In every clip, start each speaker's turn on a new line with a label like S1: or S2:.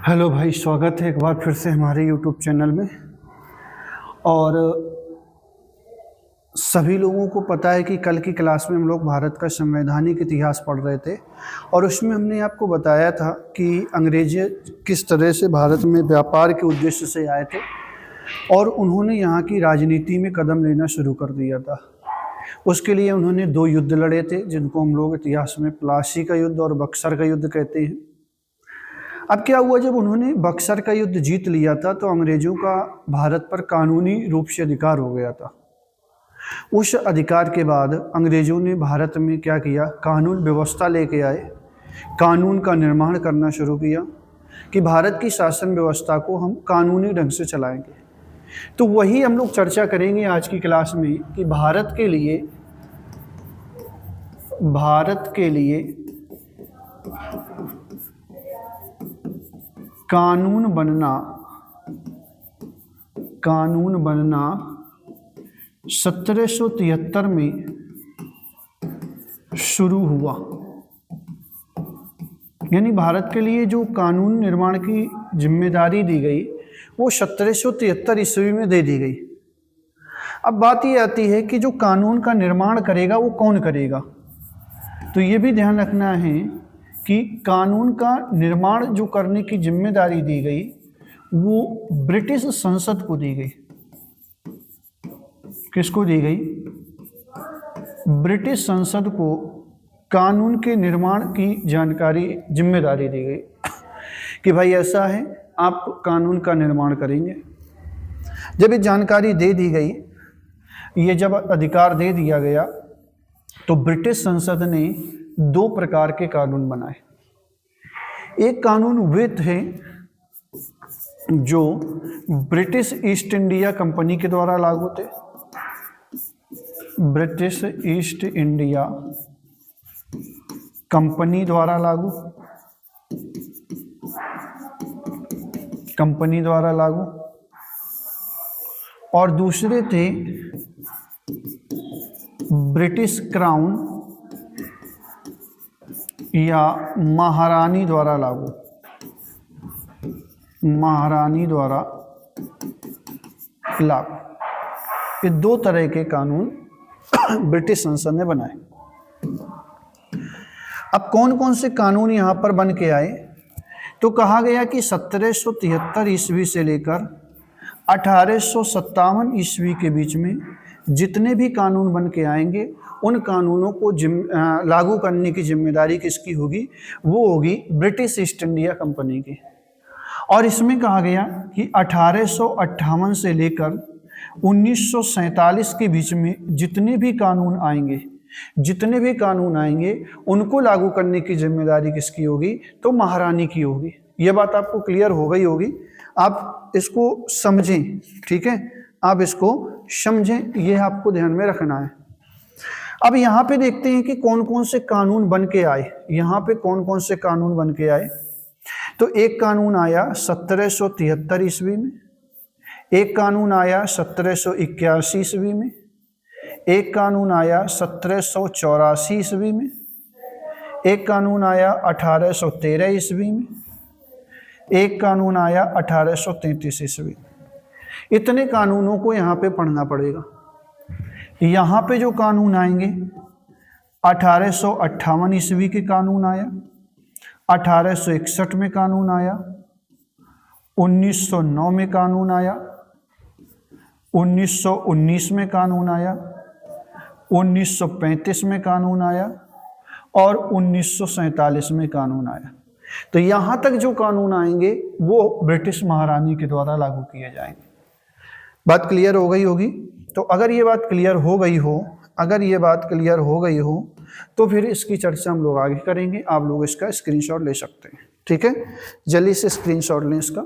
S1: Hello भाई, स्वागत है एक बार फिर से हमारे यूट्यूब चैनल में। और सभी लोगों को पता है कि कल की क्लास में हम लोग भारत का संवैधानिक इतिहास पढ़ रहे थे और उसमें हमने आपको बताया था कि अंग्रेज किस तरह से भारत में व्यापार के उद्देश्य से आए थे और उन्होंने यहाँ की राजनीति में कदम लेना शुरू कर दिया था। उसके लिए उन्होंने दो युद्ध लड़े थे जिनको हम लोग इतिहास में प्लासी का युद्ध और बक्सर का युद्ध कहते हैं। अब क्या हुआ, जब उन्होंने बक्सर का युद्ध जीत लिया था तो अंग्रेजों का भारत पर कानूनी रूप से अधिकार हो गया था। उस अधिकार के बाद अंग्रेजों ने भारत में क्या किया, कानून व्यवस्था लेके आए, कानून का निर्माण करना शुरू किया कि भारत की शासन व्यवस्था को हम कानूनी ढंग से चलाएंगे। तो वही हम लोग चर्चा करेंगे आज की क्लास में कि भारत के लिए कानून बनना 1773 में शुरू हुआ। यानी भारत के लिए जो कानून निर्माण की जिम्मेदारी दी गई वो 1773 ईस्वी में दे दी गई। अब बात ये आती है कि जो कानून का निर्माण करेगा वो कौन करेगा। तो ये भी ध्यान रखना है कि कानून का निर्माण जो करने की जिम्मेदारी दी गई वो ब्रिटिश संसद को दी गई। किसको दी गई? ब्रिटिश संसद को कानून के निर्माण की जिम्मेदारी दी गई कि भाई ऐसा है, आप कानून का निर्माण करेंगे। जब ये जानकारी दे दी गई, ये जब अधिकार दे दिया गया, तो ब्रिटिश संसद ने दो प्रकार के कानून बनाए। एक कानून वे थे जो ब्रिटिश ईस्ट इंडिया कंपनी के द्वारा लागू थे। ब्रिटिश ईस्ट इंडिया कंपनी द्वारा लागू और दूसरे थे ब्रिटिश क्राउन या महारानी द्वारा लागू ये दो तरह के कानून ब्रिटिश संसद ने बनाए। अब कौन कौन से कानून यहाँ पर बन के आए, तो कहा गया कि 1773 ईस्वी से लेकर 1857 ईस्वी के बीच में जितने भी कानून बन के आएंगे उन कानूनों को लागू करने की जिम्मेदारी किसकी होगी? वो होगी ब्रिटिश ईस्ट इंडिया कंपनी की। और इसमें कहा गया कि 1858 से लेकर 1947 के बीच में जितने भी कानून आएंगे उनको लागू करने की जिम्मेदारी किसकी होगी? तो महारानी की होगी। ये बात आपको क्लियर हो गई होगी। आप इसको समझें, ठीक है, आप इसको समझें, ये आपको ध्यान में रखना है। अब यहाँ पे देखते हैं कि कौन कौन से कानून बन के आए। यहाँ पे कौन कौन से कानून बन के आए, तो एक कानून आया 1773 ईस्वी में, एक कानून आया 1781 ईस्वी में, एक कानून आया 1784 ईस्वी में, एक कानून आया 1813 ईस्वी में, एक कानून आया 1833 ईस्वी। इतने कानूनों को यहाँ पे पढ़ना पड़ेगा। यहाँ पे जो कानून आएंगे, 1858 ईस्वी के कानून आया, 1861 में कानून आया, 1909 में कानून आया, 1919 में कानून आया, 1935 में कानून आया और 1947 में कानून आया। तो यहाँ तक जो कानून आएंगे वो ब्रिटिश महारानी के द्वारा लागू किए जाएंगे। बात क्लियर हो गई होगी। तो अगर ये बात क्लियर हो गई हो तो फिर इसकी चर्चा हम लोग आगे करेंगे। आप लोग इसका स्क्रीनशॉट ले सकते हैं, ठीक है। जल्दी से स्क्रीनशॉट लें इसका।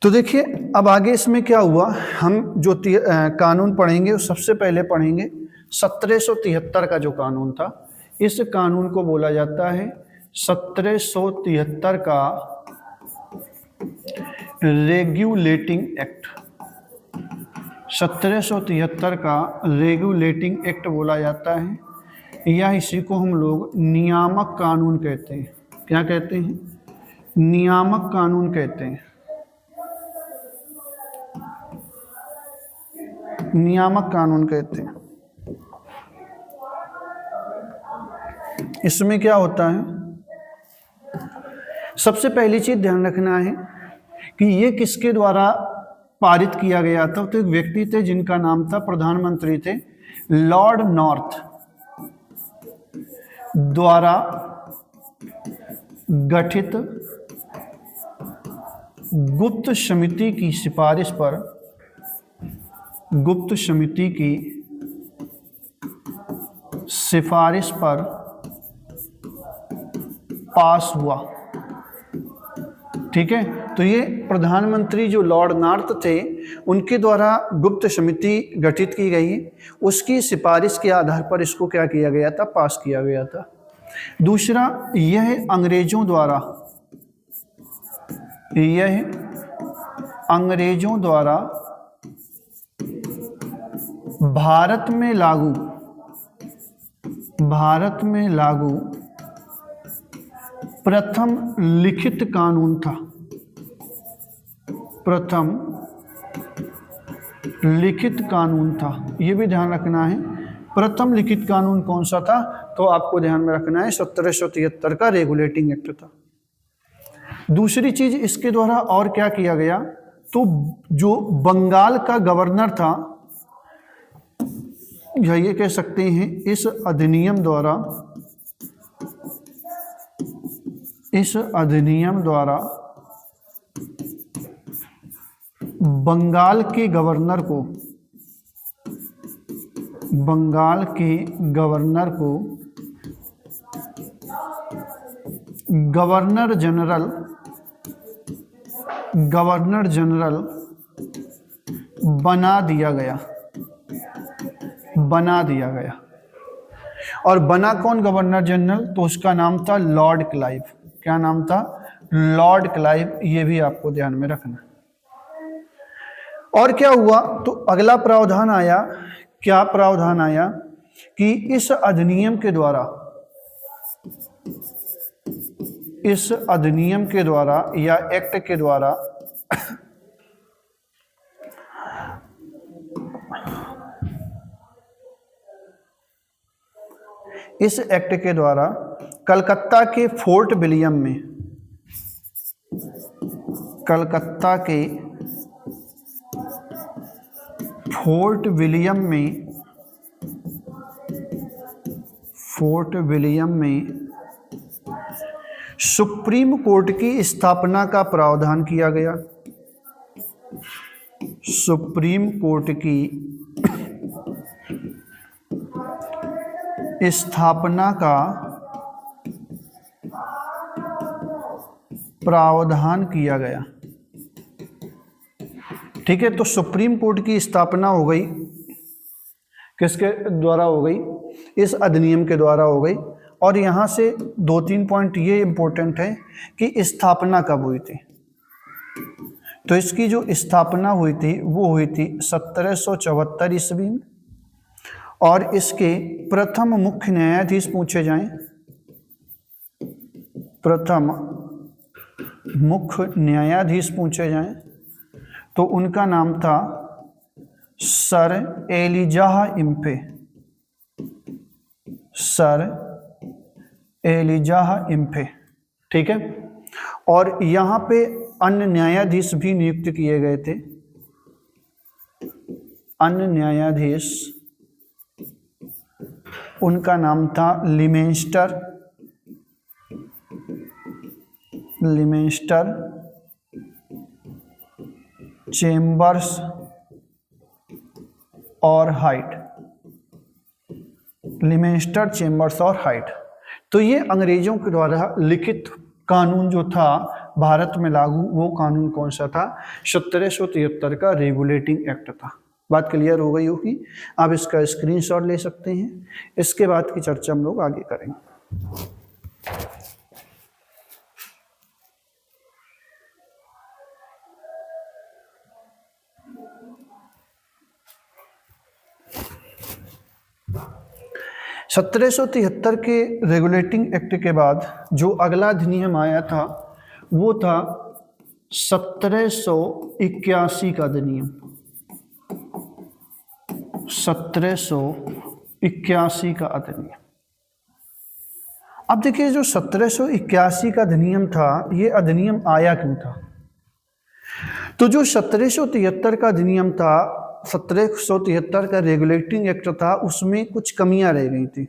S1: तो देखिए, अब आगे इसमें क्या हुआ, हम जो कानून पढ़ेंगे वो सबसे पहले पढ़ेंगे 1773 का जो कानून था। इस कानून को बोला जाता है 1773 का रेगुलेटिंग एक्ट, 1773 का रेगुलेटिंग एक्ट बोला जाता है, या इसी को हम लोग नियामक कानून कहते हैं। क्या कहते हैं? नियामक कानून कहते हैं। नियामक कानून कहते हैं। इसमें क्या होता है, सबसे पहली चीज ध्यान रखना है कि ये किसके द्वारा पारित किया गया था। तो एक व्यक्ति थे जिनका नाम था, प्रधानमंत्री थे, लॉर्ड नॉर्थ द्वारा गठित गुप्त समिति की सिफारिश पर, गुप्त समिति की सिफारिश पर पास हुआ। ठीक है, तो ये प्रधानमंत्री जो लॉर्ड नॉर्थ थे उनके द्वारा गुप्त समिति गठित की गई, उसकी सिफारिश के आधार पर इसको क्या किया गया था, पास किया गया था। दूसरा, यह अंग्रेजों द्वारा, यह अंग्रेजों द्वारा भारत में लागू, भारत में लागू प्रथम लिखित कानून था। प्रथम लिखित कानून था, ये भी ध्यान रखना है। प्रथम लिखित कानून कौन सा था, तो आपको ध्यान में रखना है 1773 का रेगुलेटिंग एक्ट था। दूसरी चीज इसके द्वारा और क्या किया गया, तो जो बंगाल का गवर्नर था, या ये कह सकते हैं इस अधिनियम द्वारा, इस अधिनियम द्वारा बंगाल के गवर्नर को, बंगाल के गवर्नर को गवर्नर जनरल, गवर्नर जनरल बना दिया गया, बना दिया गया। और बना कौन गवर्नर जनरल, तो उसका नाम था लॉर्ड क्लाइव। क्या नाम था, लॉर्ड क्लाइव। ये भी आपको ध्यान में रखना। और क्या हुआ, तो अगला प्रावधान आया, क्या प्रावधान आया कि इस अधिनियम के द्वारा, इस अधिनियम के द्वारा या एक्ट के द्वारा इस एक्ट के द्वारा कलकत्ता के फोर्ट विलियम में, कलकत्ता के फोर्ट विलियम में, फोर्ट विलियम में सुप्रीम कोर्ट की स्थापना का प्रावधान किया गया। सुप्रीम कोर्ट की स्थापना का प्रावधान किया गया। ठीक है, तो सुप्रीम कोर्ट की स्थापना हो गई, किसके द्वारा हो गई, इस अधिनियम के द्वारा हो गई। और यहाँ से 2-3 पॉइंट ये इम्पोर्टेंट है कि स्थापना कब हुई थी। तो इसकी जो स्थापना हुई थी वो हुई थी 1774 ईस्वी में। और इसके प्रथम मुख्य न्यायाधीश पूछे जाएं, प्रथम मुख्य न्यायाधीश पूछे जाएं, तो उनका नाम था सर एलिजाह इम्फे, सर एलिजाह इम्फे। ठीक है, और यहाँ पे अन्य न्यायाधीश भी नियुक्त किए गए थे। अन्य न्यायाधीश, उनका नाम था लिमेंस्टर, लिमेंस्टर, चेम्बर्स और हाइट, लिमेंस्टर, चेम्बर्स और हाइट। तो ये अंग्रेजों के द्वारा लिखित कानून जो था भारत में लागू, वो कानून कौन सा था, 1773 का रेगुलेटिंग एक्ट था। बात क्लियर हो गई होगी, आप इसका स्क्रीनशॉट ले सकते हैं। इसके बाद की चर्चा हम लोग आगे करेंगे। 1773 के रेगुलेटिंग एक्ट के बाद जो अगला अधिनियम आया था वो था 1781 का अधिनियम। 1781 का अधिनियम। अब देखिए जो 1781 का अधिनियम था, ये अधिनियम आया क्यों था? तो जो 1773 का अधिनियम था, 1773 का रेगुलेटिंग एक्ट था, उसमें कुछ कमियां रह गई थी।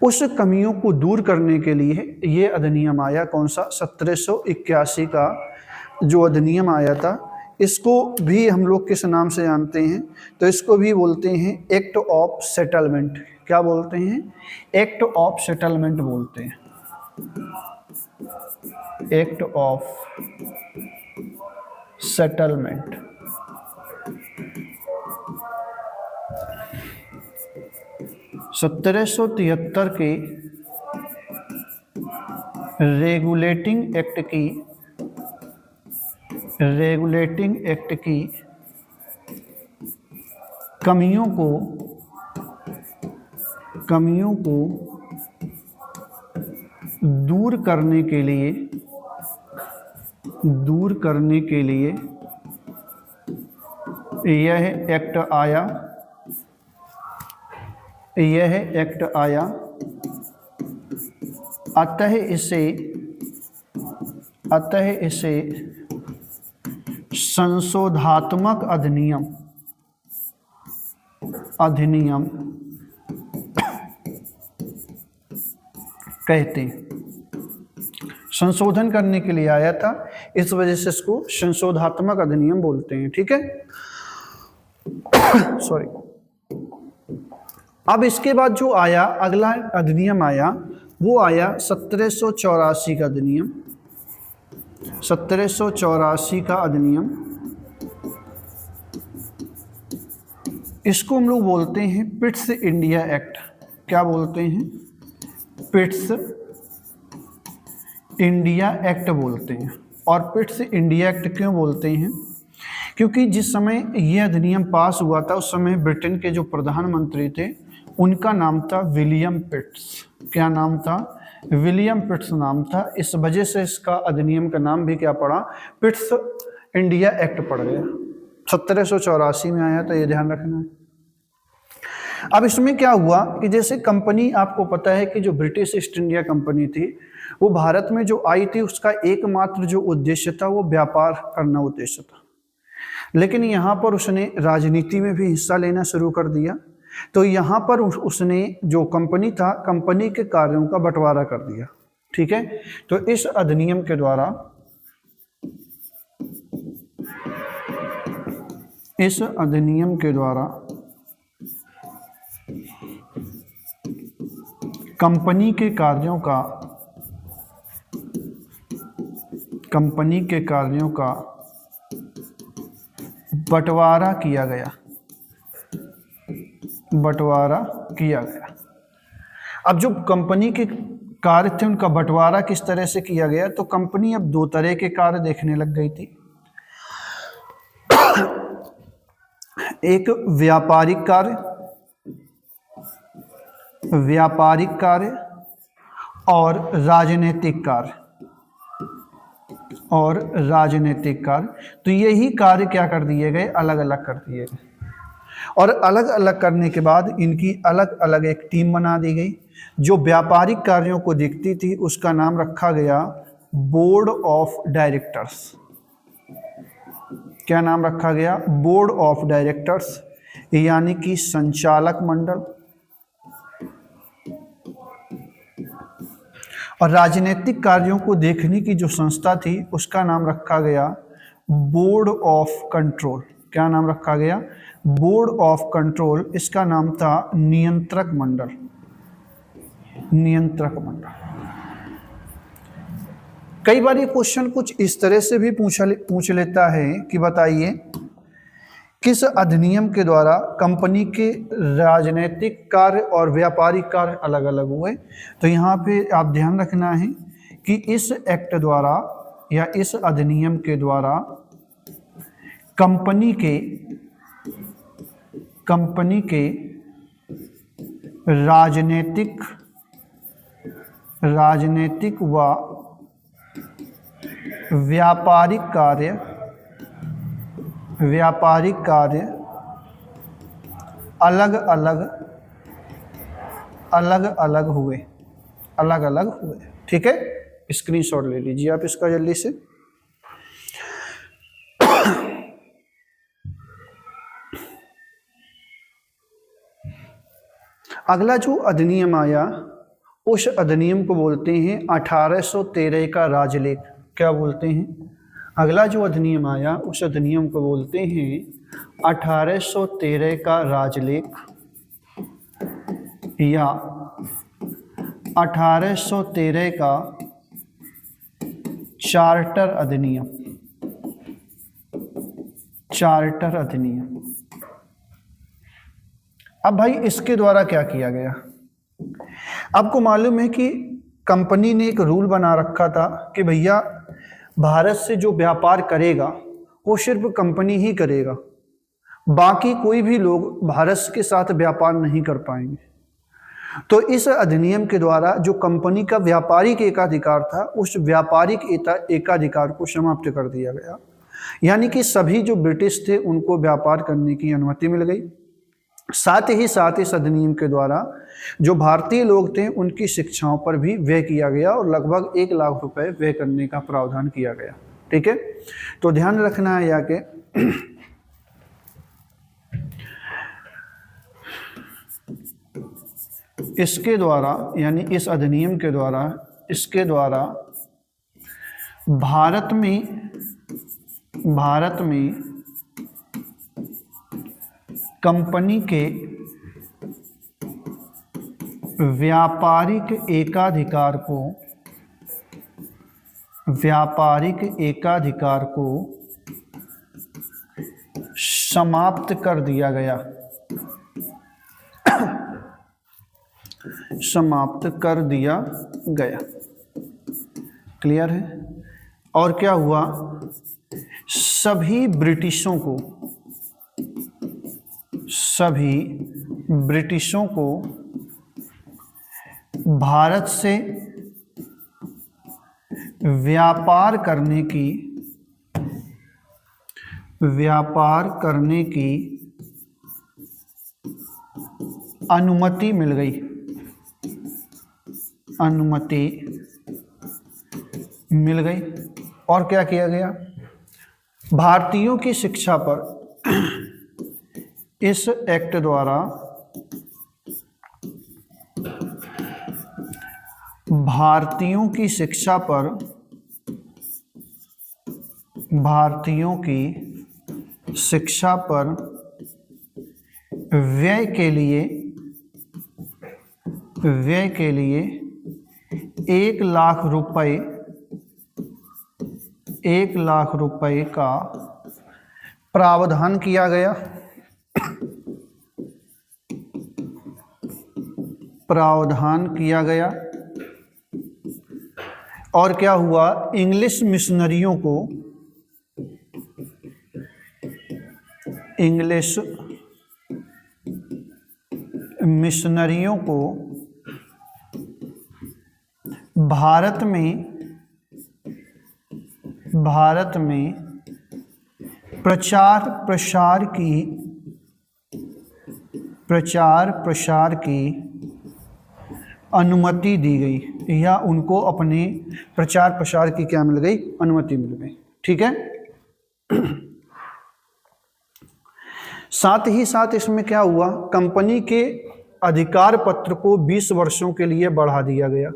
S1: उस कमियों को दूर करने के लिए ये अधिनियम आया। कौन सा? 1781 का जो अधिनियम आया था, इसको भी हम लोग किस नाम से जानते हैं? तो इसको भी बोलते हैं एक्ट ऑफ सेटलमेंट। क्या बोलते हैं? एक्ट ऑफ सेटलमेंट बोलते हैं। Act of settlement. सत्रह सौ तिहत्तर के रेगुलेटिंग एक्ट की कमियों को दूर करने के लिए यह एक्ट आया। अतः इसे संशोधात्मक अधिनियम कहते हैं। संशोधन करने के लिए आया था, इस वजह से इसको संशोधात्मक अधिनियम बोलते हैं। ठीक है, सॉरी। अब इसके बाद जो आया, अगला अधिनियम आया, वो आया 1784 का अधिनियम। 1784 का अधिनियम, इसको हम लोग बोलते हैं पिट्स इंडिया एक्ट। क्या बोलते हैं? पिट्स इंडिया एक्ट बोलते हैं। और पिट्स इंडिया एक्ट क्यों बोलते हैं? क्योंकि जिस समय यह अधिनियम पास हुआ था, उस समय ब्रिटेन के जो प्रधानमंत्री थे, उनका नाम था विलियम पिट्स। क्या नाम था? विलियम पिट्स नाम था। इस वजह से इसका अधिनियम का नाम भी क्या पड़ा? पिट्स इंडिया एक्ट पड़ गया। 1784 में आया, तो ये ध्यान रखना है। अब इसमें क्या हुआ कि जैसे कंपनी, आपको पता है कि जो ब्रिटिश ईस्ट इंडिया कंपनी थी, वो भारत में जो आई थी, उसका एकमात्र जो उद्देश्य था वो व्यापार करना उद्देश्य था। लेकिन यहाँ पर उसने राजनीति में भी हिस्सा लेना शुरू कर दिया। तो यहाँ पर उसने जो कंपनी था, कंपनी के कार्यों का बंटवारा कर दिया। ठीक है, तो इस अधिनियम के द्वारा कंपनी के कार्यों का बंटवारा किया गया। अब जो कंपनी के कार्य थे, उनका बंटवारा किस तरह से किया गया? तो कंपनी अब दो तरह के कार्य देखने लग गई थी। एक व्यापारिक कार्य और राजनीतिक कार्य। तो यही कार्य क्या कर दिए गए? अलग अलग कर दिए गए। और अलग अलग करने के बाद इनकी अलग अलग एक टीम बना दी गई। जो व्यापारिक कार्यों को देखती थी, उसका नाम रखा गया बोर्ड ऑफ डायरेक्टर्स। क्या नाम रखा गया? बोर्ड ऑफ डायरेक्टर्स, यानी कि संचालक मंडल। और राजनीतिक कार्यों को देखने की जो संस्था थी, उसका नाम रखा गया बोर्ड ऑफ कंट्रोल। क्या नाम रखा गया? Board of control. इसका नाम था नियंत्रक मंडल। कई बार ये क्वेश्चन कुछ इस तरह से भी पूछ लेता है कि बताइए किस अधिनियम के द्वारा कंपनी के राजनीतिक कार्य और व्यापारिक कार्य अलग अलग हुए। तो यहाँ पे आप ध्यान रखना है कि इस एक्ट द्वारा या इस अधिनियम के द्वारा कंपनी के राजनीतिक व व्यापारिक कार्य अलग अलग हुए। ठीक है, स्क्रीनशॉट ले लीजिए आप इसका जल्दी से। अगला जो अधिनियम आया उस अधिनियम को बोलते हैं 1813 का राजलेख। क्या बोलते हैं? अगला जो अधिनियम आया उस अधिनियम को बोलते हैं 1813 का राजलेख या 1813 का चार्टर अधिनियम। अब भाई इसके द्वारा क्या किया गया? आपको मालूम है कि कंपनी ने एक रूल बना रखा था कि भैया भारत से जो व्यापार करेगा वो सिर्फ कंपनी ही करेगा, बाकी कोई भी लोग भारत के साथ व्यापार नहीं कर पाएंगे। तो इस अधिनियम के द्वारा जो कंपनी का व्यापारिक एकाधिकार था उस व्यापारिक एकाधिकार को समाप्त कर दिया गया, यानी कि सभी जो ब्रिटिश थे उनको व्यापार करने की अनुमति मिल गई। साथ ही साथ इस अधिनियम के द्वारा जो भारतीय लोग थे उनकी शिक्षाओं पर भी व्यय किया गया और लगभग 1 लाख रुपए व्यय करने का प्रावधान किया गया। ठीक है, तो ध्यान रखना है यहाँ के इसके द्वारा यानी इस अधिनियम के द्वारा भारत में कंपनी के व्यापारिक एकाधिकार को समाप्त कर दिया गया। क्लियर है? और क्या हुआ? सभी ब्रिटिशों को भारत से व्यापार करने की अनुमति मिल गई। और क्या किया गया? भारतीयों की शिक्षा पर इस एक्ट द्वारा भारतीयों की शिक्षा पर व्यय के लिए 1 लाख रुपए का प्रावधान किया गया। और क्या हुआ? इंग्लिश मिशनरियों को भारत में प्रचार प्रसार की अनुमति दी गई, या उनको अपने प्रचार प्रसार की क्या मिल गई? अनुमति मिल गई। ठीक है, साथ ही साथ इसमें क्या हुआ? कंपनी के अधिकार पत्र को 20 वर्षों के लिए बढ़ा दिया गया।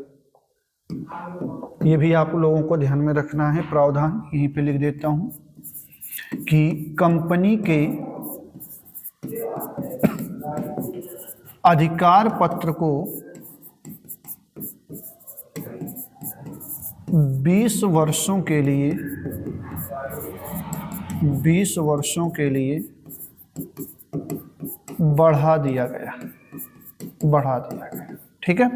S1: ये भी आप लोगों को ध्यान में रखना है, प्रावधान यहीं पे लिख देता हूं कि कंपनी के अधिकार पत्र को 20 वर्षों के लिए बढ़ा दिया गया। ठीक है,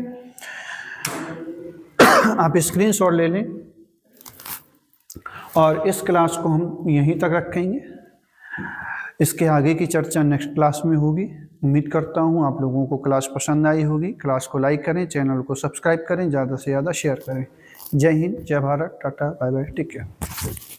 S1: आप स्क्रीनशॉट ले लें और इस क्लास को हम यहीं तक रखेंगे। इसके आगे की चर्चा नेक्स्ट क्लास में होगी। उम्मीद करता हूँ आप लोगों को क्लास पसंद आई होगी। क्लास को लाइक करें, चैनल को सब्सक्राइब करें, ज़्यादा से ज़्यादा शेयर करें। जय हिंद, जय Bharat, tata, bye bye, take care.